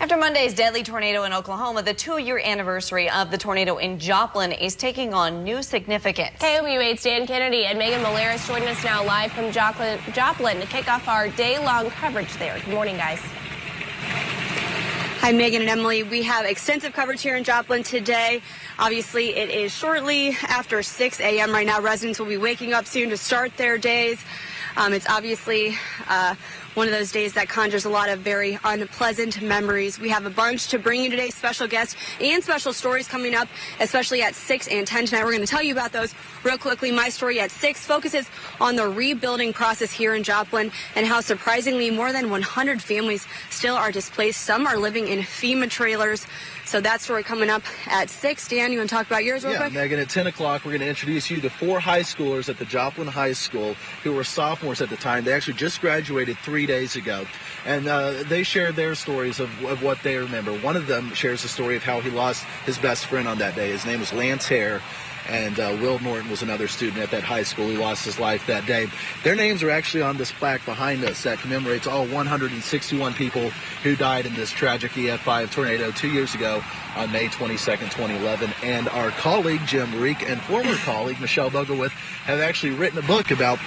After Monday's deadly tornado in Oklahoma, the 2-year anniversary of the tornado in Joplin is taking on new significance. KOMU 8's Dan Kennedy and Megan Malaris join us now live from Joplin to kick off our day-long coverage there. Good morning, guys. Hi, Megan and Emily. We have extensive coverage here in Joplin today. Obviously, it is shortly after 6 a.m. right now. Residents will be waking up soon to start their days. It's obviously one of those days that conjures a lot of very unpleasant memories. We have a bunch to bring you today, special guests and special stories coming up, especially at 6 and 10 tonight. We're going to tell you about those real quickly. My story at 6 focuses on the rebuilding process here in Joplin and how surprisingly more than 100 families still are displaced. Some are living in FEMA trailers. So that story coming up at 6. Dan, you want to talk about yours real quick? Yeah, Megan, at 10 o'clock, we're going to introduce you to 4 high schoolers at the Joplin High School who were sophomores at the time. They actually just graduated 3 days ago, and they shared their stories of what they remember. One of them shares the story of how he lost his best friend on that day. His name was Lance Hare. And Will Norton was another student at that high school who lost his life that day. Their names are actually on this plaque behind us that commemorates all 161 people who died in this tragic EF5 tornado 2 years ago on May 22nd, 2011. And our colleague, Jim Reek, and former colleague, Michelle Bugglewith, have actually written a book about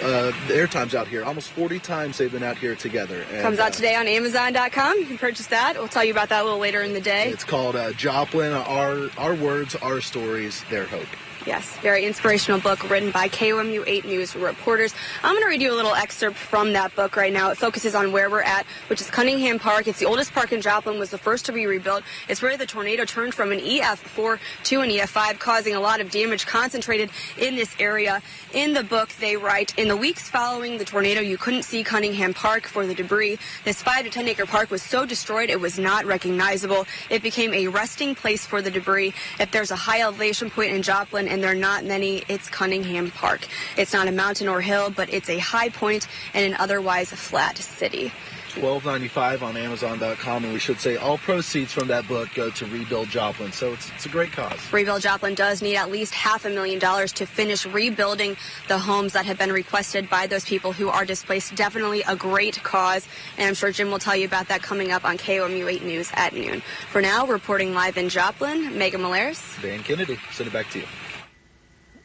their times out here. Almost 40 times they've been out here together. And, comes out today on Amazon.com. You can purchase that. We'll tell you about that a little later in the day. It's called Joplin, Our Words, Our Stories, Their Hope. Yes, very inspirational book written by KOMU 8 News reporters. I'm going to read you a little excerpt from that book right now. It focuses on where we're at, which is Cunningham Park. It's the oldest park in Joplin, was the first to be rebuilt. It's where the tornado turned from an EF4 to an EF5, causing a lot of damage concentrated in this area. In the book, they write, in the weeks following the tornado, you couldn't see Cunningham Park for the debris. This 5 to 10 acre park was so destroyed it was not recognizable. It became a resting place for the debris. If there's a high elevation point in Joplin, and there are not many, it's Cunningham Park. It's not a mountain or hill, but it's a high point in an otherwise flat city. $12.95 on Amazon.com, and we should say all proceeds from that book go to Rebuild Joplin, so it's a great cause. Rebuild Joplin does need at least $500,000 to finish rebuilding the homes that have been requested by those people who are displaced. Definitely a great cause, and I'm sure Jim will tell you about that coming up on KOMU 8 News at noon. For now, reporting live in Joplin, Megan Malaris. Dan Kennedy, send it back to you.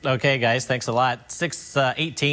Okay, guys, thanks a lot. 6:18.